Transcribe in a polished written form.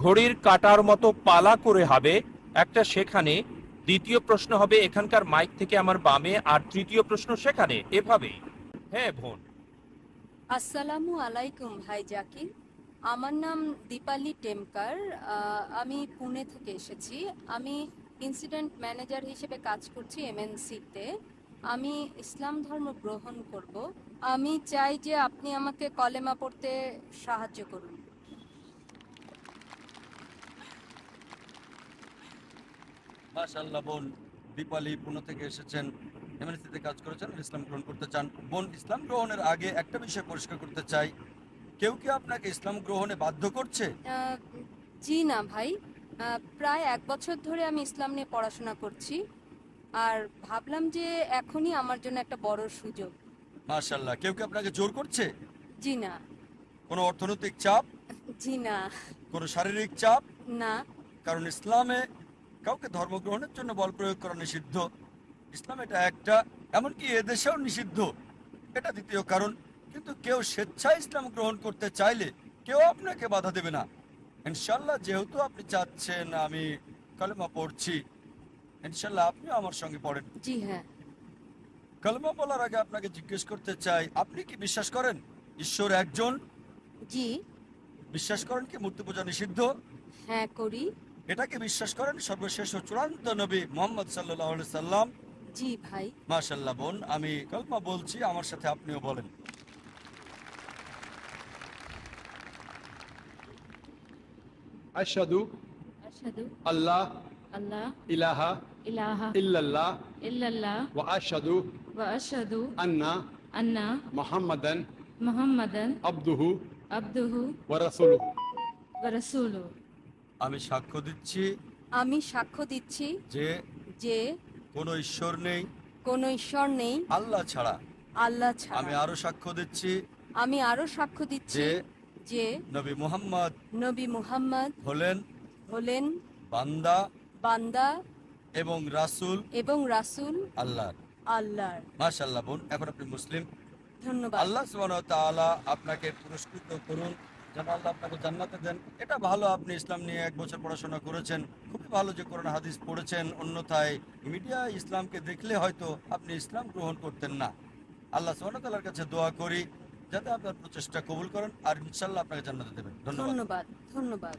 ঘড়ির কাঁটার মতো পালা করে হবে একটা সেখানে, দ্বিতীয় প্রশ্ন হবে এখানকার মাইক থেকে আমার বামে, আর তৃতীয় প্রশ্ন সেখানে, এভাবে। হ্যাঁ বোন। আসসালামু আলাইকুম ভাই জাকির। আমার নাম দীপালি টেমকার। আমি পুনে থেকে এসেছি। আমি ইনসিডেন্ট ম্যানেজার হিসেবে কাজ করছি এমএনসিতে। আমি ইসলাম ধর্ম গ্রহণ করব। আমি চাই যে আপনি আমাকে কলেমা পড়তে সাহায্য করুন। মাশাআল্লাহ বোন, দীপালি পুনে থেকে এসেছেন, এমএনসিতে কাজ করেছেন, ইসলাম গ্রহণ করতে চান। বোন, ইসলাম গ্রহণের আগে একটা বিষয় পরিষ্কার করতে চাই, কেউ কি আপনাকে ইসলাম গ্রহণে বাধ্য করছে? আহ, জি না ভাই। প্রায় 1 বছর ধরে আমি ইসলাম নিয়ে পড়াশোনা করছি, আর ভাবলাম যে এখনই আমার জন্য একটা বড় সুযোগ। মাশাআল্লাহ, কেউ কি আপনাকে জোর করছে? জি না। কোনো অর্থনৈতিক চাপ? জি না। কোনো শারীরিক চাপ? না। কারণ ইসলামে কাউকে ধর্মগ্রহণের জন্য বল প্রয়োগ করা নিষিদ্ধ। ইসলাম এটা একটা, এমনকি এদেশেও নিষিদ্ধ, এটা দ্বিতীয় কারণ। কিন্তু কেউ স্বেচ্ছায় ইসলাম গ্রহণ করতে চাইলে কেউ আপনাকে বাধা দেবে না। ইনশাল্লাহ, যেহেতু আপনি চাচ্ছেন আমি কালেমা পড়ছি, ইনশাল্লাহ আপনিও আমার সঙ্গে পড়েন। জি হ্যাঁ। কালেমা বলার আগে আপনাকে জিজ্ঞেস করতে চাই, আপনি কি বিশ্বাস করেন ঈশ্বর একজন? জি। বিশ্বাস করেন কি মূর্তি পূজা নিষিদ্ধ? হ্যাঁ করি। এটাকে বিশ্বাস করেন সর্বশেষ ও চূড়ান্ত নবী মোহাম্মদ সাল্লাল্লাহু আলাইহি সাল্লাম? জি ভাই। মাশাআল্লাহ বোন, আমি কালেমা বলছি, আমার সাথে আপনিও বলেন। আশহাদু আশহাদু আল্লাহ আল্লাহ ইলাহা ইলাহা ইল্লাল্লাহ ইল্লাল্লাহ ওয়া আশহাদু ওয়া আশহাদু আন্না আন্না মুহাম্মাদান মুহাম্মাদান আবদুহু আবদুহু ওয়া রাসূলুহু। ওয়া রাসূলুহু। আমি সাক্ষ্য দিচ্ছি আমি সাক্ষ্য দিচ্ছি যে যে কোনো ঈশ্বর নেই কোনো ঈশ্বর নেই আল্লাহ ছাড়া। আল্লাহ আমি ছাড়া। আরো সাক্ষ্য দিচ্ছি আমি আরো সাক্ষ্য দিচ্ছি যে যে নবী মুহাম্মদ নবী মুহাম্মদ হলেন হলেন বান্দা বান্দা এবং রাসূল এবং রাসূল আল্লাহর। আল্লাহর। মাশাআল্লাহ বোন, এখন আপনি মুসলিম। ধন্যবাদ। আল্লাহ সুবহানাহু ওয়া তাআলা আপনাকে পুরস্কৃত করুন, যেন আল্লাহ আপনাকে জান্নাতে দেন। এটা ভালো, আপনি ইসলাম নিয়ে 1 বছর পড়াশোনা করেছেন, খুবই ভালো যে কোরআন হাদিস পড়েছেন। অন্যথায় মিডিয়া ইসলামকে দেখলে হয়তো আপনি ইসলাম গ্রহণ করতেন না। আল্লাহ সুবহানাহু ওয়া তাআলার কাছে দোয়া করি যাতে আপনার প্রচেষ্টা কবুল করেন, আর ইনশাআল্লাহ আপনাকে জান্নাতে দেবেন। ধন্যবাদ। ধন্যবাদ। ধন্যবাদ।